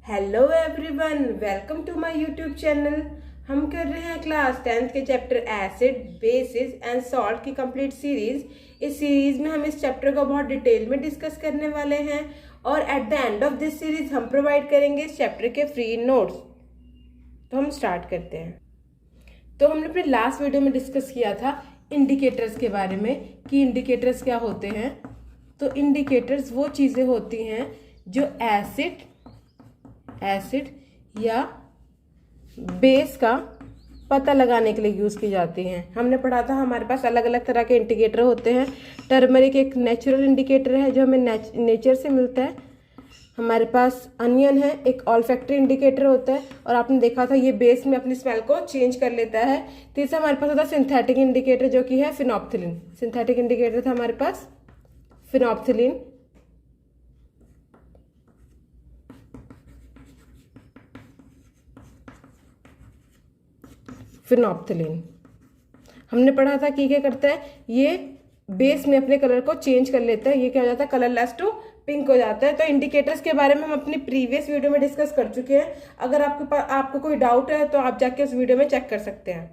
Hello everyone, welcome to my YouTube channel. हम कर रहे हैं क्लास 10th के chapter acid, bases and salt की कंप्लीट सीरीज। इस सीरीज में हम इस चैप्टर को बहुत डिटेल में डिस्कस करने वाले हैं और at the end of this series हम प्रोवाइड करेंगे इस चैप्टर के फ्री नोट्स। तो हम स्टार्ट करते हैं। तो हमने अपने लास्ट वीडियो में डिस्कस किया था इंडिकेटर्स के बारे में कि इंडिकेटर्स क्या होते हैं। तो इंडिकेटर्स वो चीज़ें होती हैं जो एसिड या बेस का पता लगाने के लिए यूज़ की जाती हैं। हमने पढ़ा था हमारे पास अलग अलग तरह के इंडिकेटर होते हैं। टर्मरिक एक नेचुरल इंडिकेटर है जो हमें नेचर से मिलता है। हमारे पास अनियन है, एक ऑल्फैक्टरी इंडिकेटर होता है और आपने देखा था ये बेस में अपनी स्मेल को चेंज कर लेता है। तीसरा हमारे पास होता है सिंथेटिक इंडिकेटर जो कि है फिनोप्थिलीन। सिंथेटिक इंडिकेटर था हमारे पास फिनोप्थिलीन। फिनोप्थिलीन हमने पढ़ा था कि क्या करता है, ये बेस में अपने कलर को चेंज कर लेता है। ये क्या हो जाता है, कलरलेस टू पिंक हो जाता है। तो इंडिकेटर्स के बारे में हम अपनी प्रीवियस वीडियो में डिस्कस कर चुके हैं। अगर आपको कोई डाउट है तो आप जाके उस वीडियो में चेक कर सकते हैं।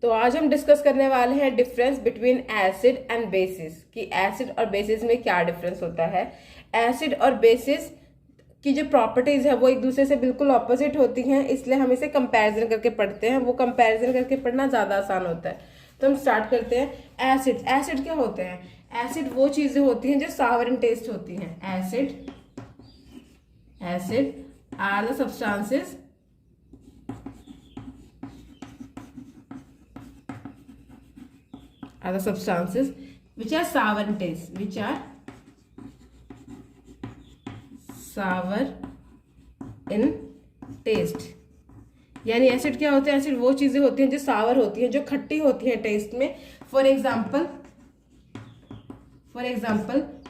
तो आज हम डिस्कस करने वाले हैं difference between acid and bases, कि एसिड और बेसिस में क्या डिफरेंस होता है। एसिड और बेसिस की जो प्रॉपर्टीज है वो एक दूसरे से बिल्कुल ऑपोजिट होती हैं, इसलिए हम इसे कंपैरिजन करके पढ़ते हैं। वो कंपैरिजन करके पढ़ना ज़्यादा आसान होता है। तो हम स्टार्ट करते हैं। एसिड क्या होते हैं? एसिड वो चीज़ें होती हैं जो सावर इन टेस्ट होती हैं। Acid are the substances which are sour in taste, यानी एसिड क्या होते हैं? एसिड वो चीजें होती हैं जो सावर होती हैं, जो खट्टी होती हैं टेस्ट में। For example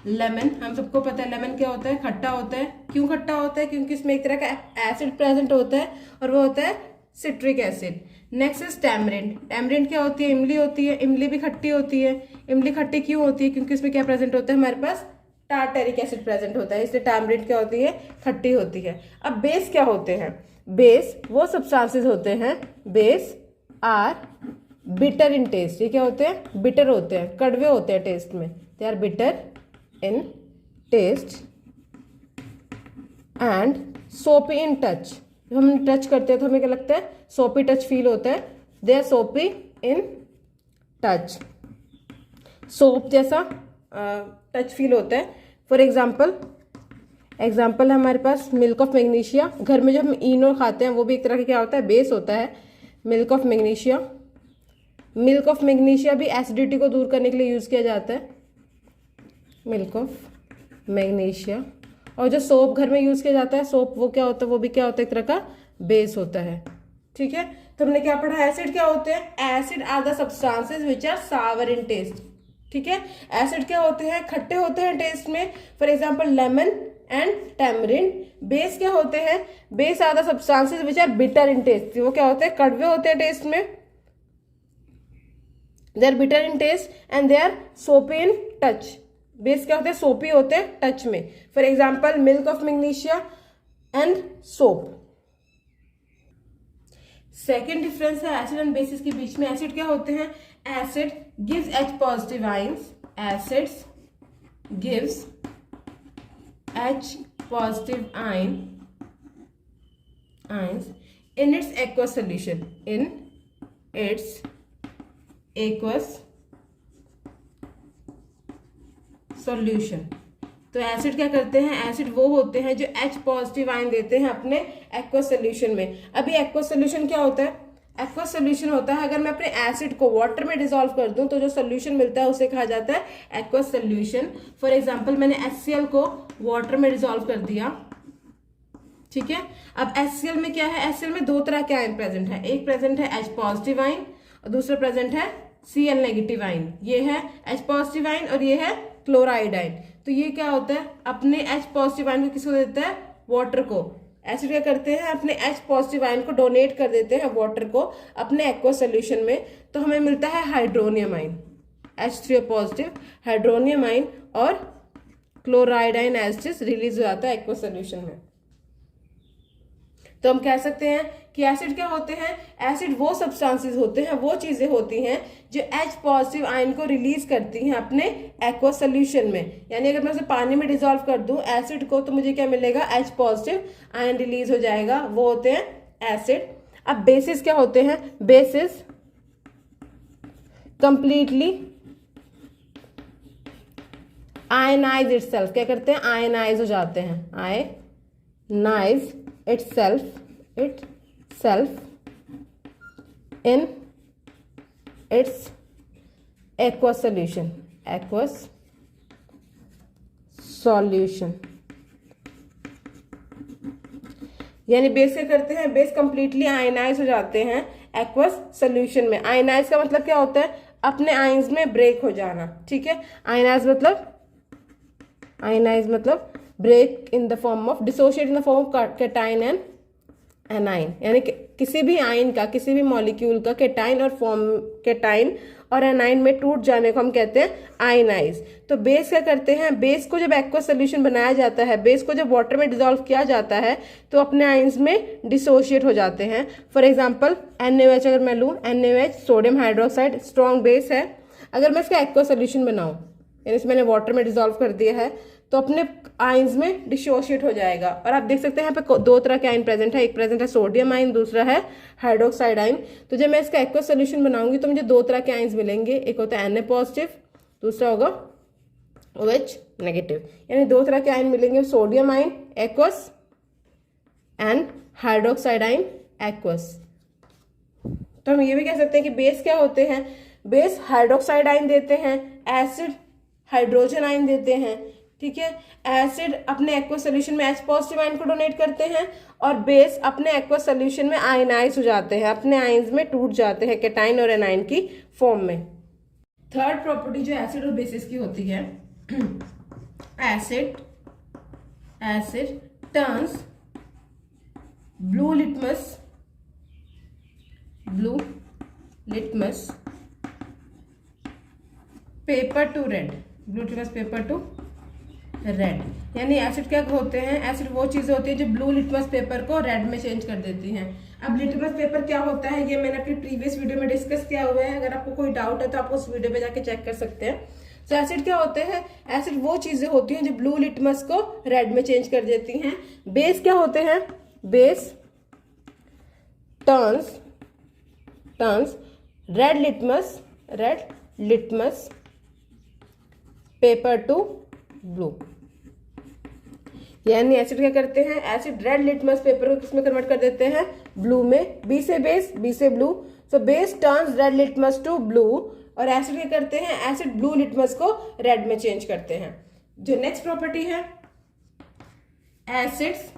lemon. हम सबको पता है लेमन क्या होता है, खट्टा होता है। क्यों खट्टा होता है? क्योंकि इसमें एक तरह का एसिड प्रेजेंट होता है और वो होता है citric acid. Next is tamarind. Tamarind क्या होती है? इमली होती है। इमली भी खट्टी होती है। इमली खट्टी क्यों होती है? क्योंकि इसमें क्या प्रेजेंट होता है, हमारे पास टार्टरिक एसिड प्रेजेंट होता है, इसलिए टैमरिंड क्या होती है, खट्टी होती है। अब बेस क्या होते हैं? बेस वो सब्सटेंसेस होते हैं, base are bitter in taste. ये क्या होते हैं? बिटर होते हैं, कड़वे होते हैं टेस्ट में। They are bitter in taste and soapy in touch. जब हम टच करते हैं तो हमें क्या लगता है? सोपी टच फील होता है। दे are soapy in touch, soap जैसा टच फील होता है। फॉर एग्जाम्पल हमारे पास मिल्क ऑफ मैग्नीशिया। घर में जब हम इनो खाते हैं वो भी एक तरह का क्या होता है, बेस होता है। मिल्क ऑफ मैग्नीशिया भी एसिडिटी को दूर करने के लिए यूज़ किया जाता है, मिल्क ऑफ मैग्नीशिया। और जो सोप घर में यूज़ किया जाता है, सोप वो क्या होता है, वो भी क्या होता है, एक तरह का बेस होता है। ठीक है, तो हमने क्या पढ़ा? एसिड क्या होते हैं? Acid are the substances which are sour in taste. ठीक है, एसिड क्या होते हैं? खट्टे होते हैं टेस्ट में। For example lemon and tamarind. Base क्या होते हैं? Base are the substances which are bitter in taste. वो क्या होते हैं? कड़वे होते हैं टेस्ट में। They are bitter in taste and they are soapy in touch. Base क्या होते हैं? सोपी होते हैं टच में। For example milk of magnesia and soap. Second difference है एसिड एंड बेसिस के बीच में। एसिड क्या होते हैं? Acid gives H positive ions. Acids gives H positive ions in its aqueous solution, तो एसिड क्या करते हैं? एसिड वो होते हैं जो H पॉजिटिव आयन देते हैं अपने एक्वस सोल्यूशन में। अभी एक्वस सोल्यूशन क्या होता है? एक्वस सोल्यूशन होता है अगर मैं अपने एसिड को वाटर में डिसॉल्व कर दूं तो जो सोल्यूशन मिलता है उसे कहा जाता है एक्वस सोल्यूशन। फॉर एग्जांपल मैंने HCl को वाटर में डिसॉल्व कर दिया। ठीक है, अब HCl में क्या है? HCl में दो तरह के आयन प्रेजेंट है। एक प्रेजेंट है H पॉजिटिव आयन और दूसरा प्रेजेंट है Cl नेगेटिव आयन। ये है H पॉजिटिव आयन और ये है क्लोराइड आयन। तो ये क्या होता है? अपने H पॉजिटिव आयन को किसको देता है? वाटर को। एसिड क्या करते हैं? अपने H पॉजिटिव आयन को डोनेट कर देते हैं वाटर को अपने एक्वस सोल्यूशन में, तो हमें मिलता है hydronium ion, H3O positive hydronium ion, और chloride ion as it is release हो जाता है एक्वस सोल्यूशन में। तो हम कह सकते हैं कि एसिड क्या होते हैं, एसिड वो सब्सटेंसेस होते हैं, वो चीजें होती हैं जो H पॉजिटिव आयन को रिलीज करती हैं अपने एक्वा सोल्यूशन में। यानी अगर मैं उसे पानी में डिसॉल्व कर दूं एसिड को, तो मुझे क्या मिलेगा, H पॉजिटिव आयन रिलीज हो जाएगा, वो होते हैं एसिड। अब बेसिस क्या होते हैं, बेसिस कंप्लीटली आयनाइज इटसेल्फ, क्या करते हैं, आयनाइज हो जाते हैं, ionise itself in its aqueous solution, aqueous solution. यानी बेस क्या करते हैं, बेस कंप्लीटली आयनाइज हो जाते हैं एक्वस सॉल्यूशन में। आयनाइज का मतलब क्या होता है, अपने आयंस में ब्रेक हो जाना, ठीक है। आयनाइज मतलब break in the form of, dissociate in the form of cation and anion. यानी किसी भी आयन का, किसी भी मॉलिक्यूल का कैटाइन और एनाइन में टूट जाने को हम कहते हैं आयनाइज। तो बेस क्या करते हैं, बेस को जब एक्वस सोल्यूशन बनाया जाता है, बेस को जब वाटर में डिसॉल्व किया जाता है तो अपने आयंस में डिसोशिएट हो जाते हैं। फॉर एग्जांपल NaOH अगर मैं लूँ, NaOH sodium hydroxide strong base है, अगर मैं इसका एक्वस सोल्यूशन बनाऊँ, यानी इसे मैंने वाटर में डिसॉल्व कर दिया है, तो अपने आयंस में डिसोशिएट हो जाएगा। और आप देख सकते हैं यहाँ पे दो तरह के आयन प्रेजेंट है, एक प्रेजेंट है सोडियम आयन, दूसरा है हाइड्रोक्साइड आयन। तो जब मैं इसका एक्वस सोल्यूशन बनाऊंगी तो मुझे दो तरह के आयंस मिलेंगे, एक होता है Na पॉजिटिव, दूसरा होगा OH नेगेटिव। यानी दो तरह के आयन मिलेंगे, sodium ion aqueous and hydroxide ion aqueous. तो हम ये भी कह सकते हैं कि बेस क्या होते हैं, बेस हाइड्रोक्साइड आयन देते हैं, एसिड हाइड्रोजन आयन देते हैं, ठीक है। एसिड अपने एक्वस सोल्यूशन में H पॉजिटिव आयन को डोनेट करते हैं और बेस अपने एक्वस सोल्यूशन में आयनाइज हो जाते हैं, अपने आयंस में टूट जाते हैं कैटाइन और एनाइन की फॉर्म में। थर्ड प्रॉपर्टी जो एसिड और बेसिस की होती है, asset turns blue litmus paper two red, blue litmus paper two red. यानी एसिड क्या होते हैं, एसिड वो चीजें होती है जो ब्लू लिटमस पेपर को रेड में चेंज कर देती हैं। अब लिटमस पेपर क्या होता है, ये मैंने अपनी प्रीवियस वीडियो में डिस्कस किया हुआ है, अगर आपको कोई डाउट है तो आप उस वीडियो पे जाके चेक कर सकते हैं। तो एसिड क्या होते हैं, एसिड वो चीजें होती हैं जो ब्लू लिटमस को रेड में चेंज कर देती हैं। बेस क्या होते हैं, base turns red litmus paper two blue. यानी एसिड क्या करते हैं, एसिड रेड लिटमस पेपर को किसमें कन्वर्ट कर देते हैं, ब्लू में। बी से बेस, बी से blue, so base turns red litmus to blue. और एसिड क्या करते हैं, एसिड ब्लू लिटमस को रेड में चेंज करते हैं। जो नेक्स्ट प्रॉपर्टी है, acids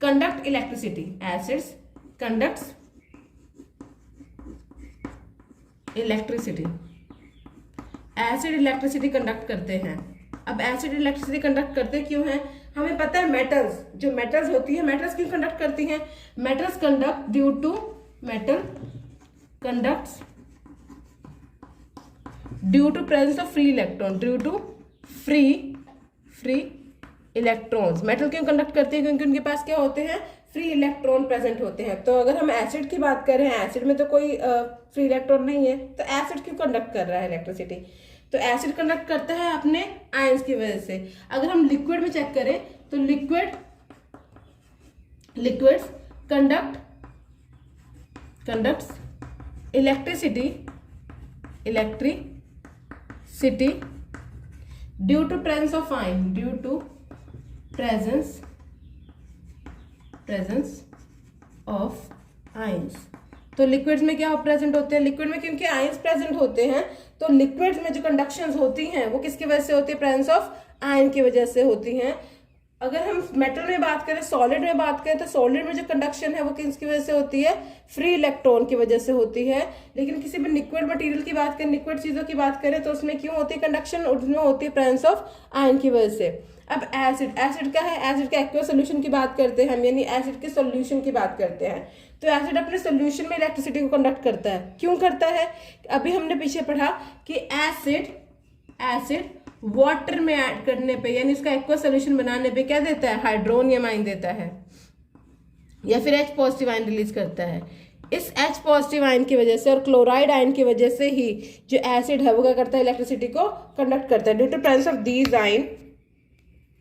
conduct electricity, acids conducts electricity, acid electricity conduct करते हैं। अब एसिड इलेक्ट्रिसिटी कंडक्ट करते क्यों हैं, हमें पता है मेटल्स, जो मेटल्स होती है, मेटल्स क्यों कंडक्ट करती हैं, metals conduct due to, metal conducts due to presence of free electron, due to free electrons. Metal क्यों कंडक्ट करते हैं, क्योंकि उनके पास क्या होते हैं, फ्री इलेक्ट्रॉन प्रेजेंट होते हैं। तो अगर हम एसिड की बात करें, एसिड में तो कोई फ्री इलेक्ट्रॉन नहीं है, तो एसिड क्यों कंडक्ट कर रहा है इलेक्ट्रिसिटी, तो एसिड कंडक्ट करता है अपने आयंस की वजह से। अगर हम लिक्विड में चेक करें तो liquids conducts electricity due to presence of ion, due to presence of ions. तो लिक्विड्स में क्या प्रेजेंट होते हैं, लिक्विड में क्योंकि आयंस प्रेजेंट होते हैं, तो लिक्विड्स में जो कंडक्शंस होती हैं वो किसकी वजह से होती है, प्रेजेंस ऑफ आयन की वजह से होती हैं। अगर हम मेटल में बात करें, सॉलिड में बात करें, तो सॉलिड में जो कंडक्शन है वो किसकी वजह से होती है, फ्री इलेक्ट्रॉन की वजह से होती है। लेकिन किसी भी लिक्विड मटेरियल की बात करें, लिक्विड चीजों की बात करें, तो उसमें क्यों होती है कंडक्शन, उसमें होती है प्रेजेंस ऑफ आयन की वजह से। अब एसिड क्या है, एसिड के एक्वस सोल्यूशन की बात करते हैं हम, यानी एसिड के सोल्यूशन की बात करते हैं। तो एसिड अपने सोल्यूशन में इलेक्ट्रिसिटी को कंडक्ट करता है, क्यों करता है, अभी हमने पीछे पढ़ा कि एसिड वाटर में ऐड करने पे, यानी उसका एक्वस सोल्यूशन बनाने पे क्या देता है, हाइड्रोनियम आयन देता है, या फिर H पॉजिटिव आयन रिलीज करता है। इस H पॉजिटिव आयन की वजह से और क्लोराइड आयन की वजह से ही जो एसिड है वो क्या करता है, इलेक्ट्रिसिटी को कंडक्ट करता है। Due to presence of these ion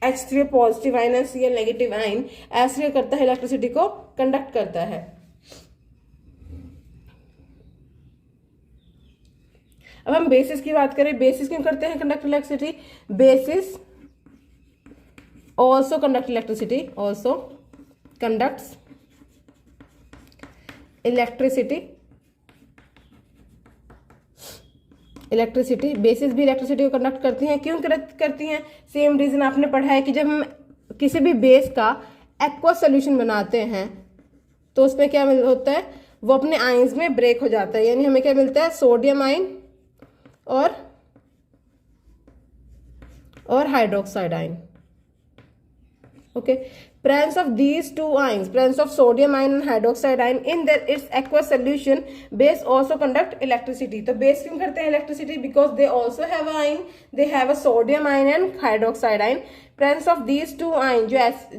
H3 positive ion and Cl negative ion, acid करता है इलेक्ट्रिसिटी को कंडक्ट करता है। अब हम बेसिस की बात करें, बेसिस क्यों करते हैं conduct electricity? Basis also conduct electricity, also conducts electricity, basis भी इलेक्ट्रिसिटी को कंडक्ट करती हैं। क्यों करती हैं? सेम रीजन आपने पढ़ा है कि जब हम किसी भी बेस का एक्वा सोल्यूशन बनाते हैं तो उसमें क्या होता है, वो अपने आयंस में ब्रेक हो जाता है, यानी हमें क्या मिलता है, सोडियम आयन और hydroxide ion. Okay, presence of these two ions, presence of sodium ion and hydroxide ion in their its aqueous solution, base also conduct electricity. तो base क्यों करते हैं electricity? Because they also have a ion, they have a sodium ion and hydroxide ion. Presence of these two ion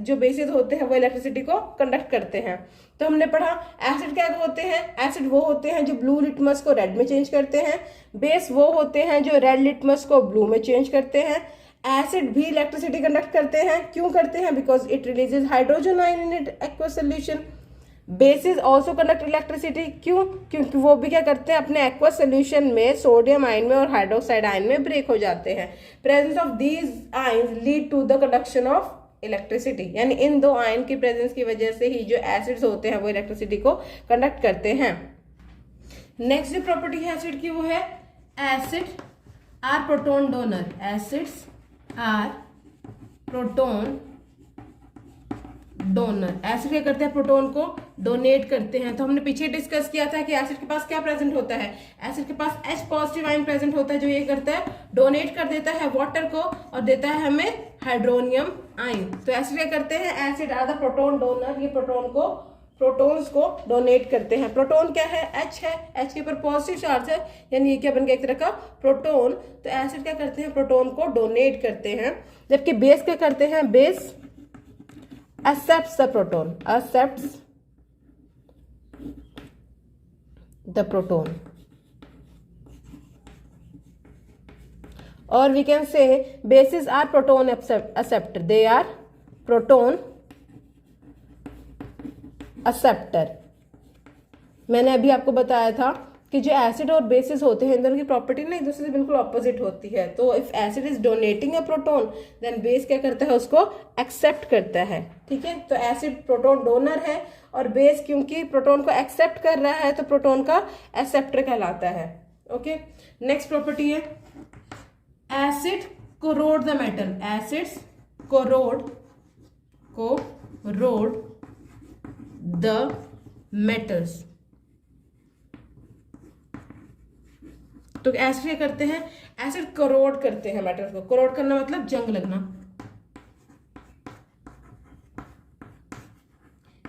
जो bases होते हैं वो electricity को conduct करते हैं। तो हमने पढ़ा एसिड क्या होते हैं, एसिड वो होते हैं जो ब्लू लिटमस को रेड में चेंज करते हैं, बेस वो होते हैं जो रेड लिटमस को ब्लू में चेंज करते हैं। एसिड भी इलेक्ट्रिसिटी कंडक्ट करते हैं। क्यों करते हैं? Because it releases hydrogen ion in it aqueous solution. Bases also conduct electricity. क्यों? क्योंकि वो भी क्या करते हैं, अपने एक्वस सोल्यूशन में सोडियम आयन में और हाइड्रोक्साइड आयन में ब्रेक हो जाते हैं। Presence of these ions lead to the conduction of electricity, यानी इन दो आयन की प्रेजेंस की वजह से ही जो एसिड्स होते हैं वो इलेक्ट्रिसिटी को कंडक्ट करते हैं। नेक्स्ट जो प्रॉपर्टी है एसिड की वो है acid are proton donor. Acids are proton donor. Acid क्या करते हैं, प्रोटोन को डोनेट करते हैं। तो हमने पीछे डिस्कस किया था कि एसिड के पास क्या प्रेजेंट होता है, एसिड के पास H पॉजिटिव आयन प्रेजेंट होता है जो ये करता है, डोनेट कर देता है वाटर को और देता है हमें हाइड्रोनियम आयन। तो एसिड क्या करते हैं, acid are the proton donor, ये प्रोटॉन्स को डोनेट करते हैं। प्रोटॉन क्या है, H है, H के ऊपर पॉजिटिव चार्ज है, यानी ये क्या बन गया, एक तरह का प्रोटॉन। तो एसिड क्या करते हैं, प्रोटॉन को डोनेट करते हैं। जबकि बेस क्या करते हैं, base accepts the proton, accepts the proton. और we can say bases are proton acceptor, they are proton acceptor. मैंने अभी आपको बताया था कि जो एसिड और बेसिस होते हैं इन दोनों की प्रॉपर्टी ना एक दूसरे से बिल्कुल ऑपोजिट होती है। तो if acid is donating a proton then base क्या करता है, उसको एक्सेप्ट करता है। ठीक है, तो एसिड प्रोटॉन डोनर है और बेस क्योंकि प्रोटॉन को एक्सेप्ट कर रहा है तो प्रोटॉन का एक्सेप्टर कहलाता है। ओके, नेक्स्ट प्रॉपर्टी है acid corrode the metal. Acids corrode the metals. तो एसिड क्या करते हैं, एसिड करोड करते हैं मेटल्स को। करोड करना मतलब जंग लगना,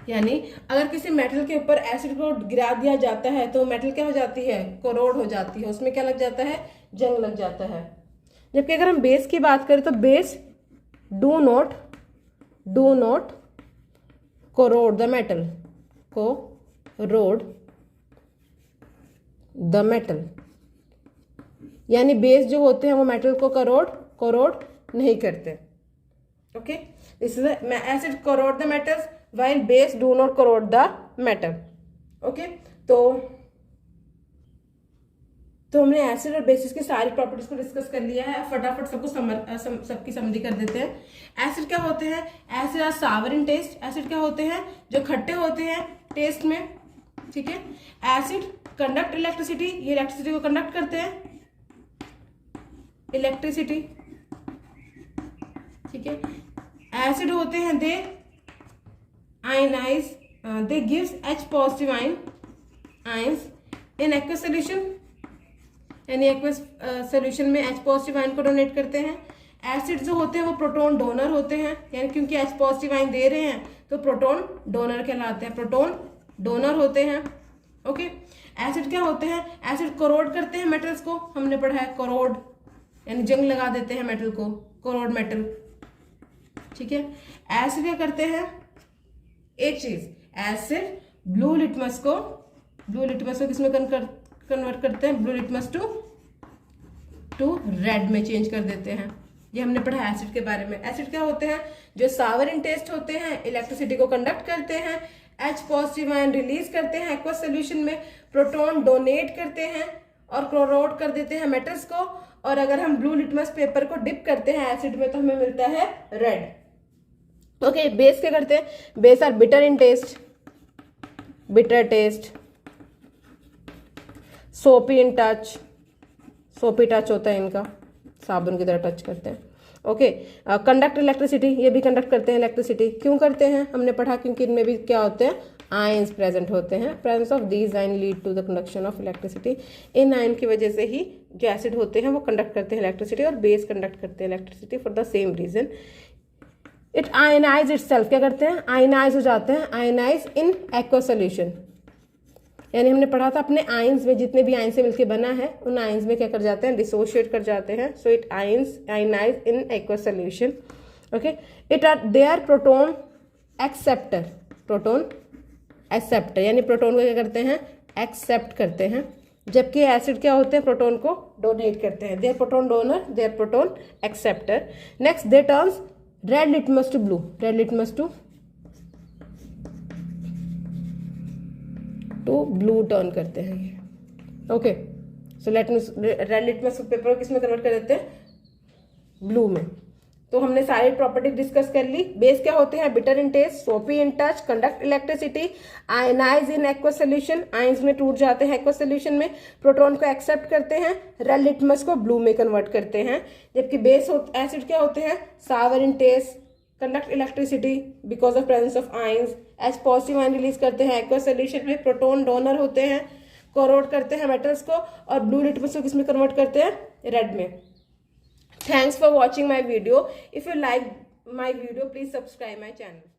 यानी अगर किसी मेटल के ऊपर एसिड को गिरा दिया जाता है तो मेटल क्या हो जाती है, करोड हो जाती है, उसमें क्या लग जाता है, जंग लग जाता है। जबकि अगर हम बेस की बात करें तो base do not corrode the metal, corrode the metal, यानी बेस जो होते हैं वो मेटल को करोड नहीं करते। ओके, इसलिए acid corrode the metals while base do not corrode the metal। Okay, तो हमने एसिड और बेसिस की सारी प्रॉपर्टीज को डिस्कस कर लिया है। फटाफट सबकी समरी कर देते हैं। एसिड क्या होते हैं, acid are sour in taste. Acid क्या होते हैं, जो खट्टे होते हैं टेस्ट में। ठीक है, एसिड कंडक्ट इलेक्ट्रिसिटी, ये इलेक्ट्रिसिटी को कंडक्ट करते हैं, इलेक्ट्रिसिटी। ठीक है, एसिड होते हैं they ionise, they gives H positive ions in aqueous solution, यानी एक्वस सोल्यूशन में H पॉजिटिव आयन को डोनेट करते हैं। एसिड जो होते हैं वो प्रोटॉन डोनर होते हैं, यानी क्योंकि H पॉजिटिव आयन दे रहे हैं तो प्रोटॉन डोनर कहलाते हैं, प्रोटॉन डोनर होते हैं। ओके, एसिड क्या होते हैं, एसिड कोरोड करते हैं मेटल्स को, हमने पढ़ा है कोरोड, यानी जंग लगा देते हैं मेटल को, कोरोड मेटल। ठीक है, एसिड क्या करते हैं, एक चीज, एसिड। ब्लू लिटमस को किसमें कन्वर्ट करते हैं? ब्लू लिटमस टू रेड में चेंज कर देते हैं। ये हमने पढ़ा एसिड के बारे में। एसिड क्या होते हैं? जो सावर इन टेस्ट होते हैं, इलेक्ट्रिसिटी को कंडक्ट करते हैं, H पॉजिटिव आयन रिलीज करते हैं एक्वस सोल्यूशन में, प्रोटॉन डोनेट करते हैं और क्लोरोड कर देते हैं मेटल्स को। और अगर हम ब्लू लिटमस पेपर को डिप करते हैं एसिड में तो हमें मिलता है रेड। ओके, बेस क्या करते हैं? Base are bitter in taste, bitter taste, soapy in touch, सोपी टच होता है इनका, साबुन की तरह टच करते हैं। ओके, कंडक्ट इलेक्ट्रिसिटी, ये भी कंडक्ट करते हैं इलेक्ट्रिसिटी। क्यों करते हैं? हमने पढ़ा क्योंकि इनमें भी क्या होते हैं? आयंस प्रेजेंट होते हैं। Presence of these ion lead to the conduction of electricity. इन आयन की वजह से ही जो एसिड होते हैं वो कंडक्ट करते हैं इलेक्ट्रिसिटी, और बेस कंडक्ट करते हैं electricity for the same reason. It ionize itself, क्या करते हैं? आयनाइज हो जाते हैं, आयनाइज इन एक्वस सोल्यूशन। यानी हमने पढ़ा था अपने आयंस में, जितने भी आयन से मिलकर बना है उन आयंस में क्या कर जाते हैं? डिसोशिएट कर जाते हैं। So it ionize in aqueous solution. Okay, it are they are proton acceptor, proton acceptor, यानी प्रोटॉन को क्या करते हैं? एक्सेप्ट करते हैं। जबकि एसिड क्या होते हैं? प्रोटॉन को डोनेट करते हैं। They are proton donor, they are proton acceptor. Next, they turns red litmus to blue, red litmus to blue turn करते हैं ये। Okay, so red litmus paper को किसमें कन्वर्ट कर देते हैं? ब्लू में। तो हमने सारी प्रॉपर्टी डिस्कस कर ली। बेस क्या होते हैं? Bitter in taste, soapy in touch, conduct electricity, ionise in aqueous solution, ions में टूट जाते हैं एक्वस सोल्यूशन में, प्रोटॉन को एक्सेप्ट करते हैं, रेड लिटमस को ब्लू में कन्वर्ट करते हैं। जबकि बेस एसिड क्या होते हैं? Sour in taste, conduct electricity because of presence of ions, H positive ion release करते हैं एक्वस सोल्यूशन में, प्रोटॉन डोनर होते हैं, कोरोड करते हैं मेटल्स को, और ब्लू लिटमस को किसमें कन्वर्ट करते हैं? रेड में। Thanks for watching my video. If you like my video, please subscribe my channel.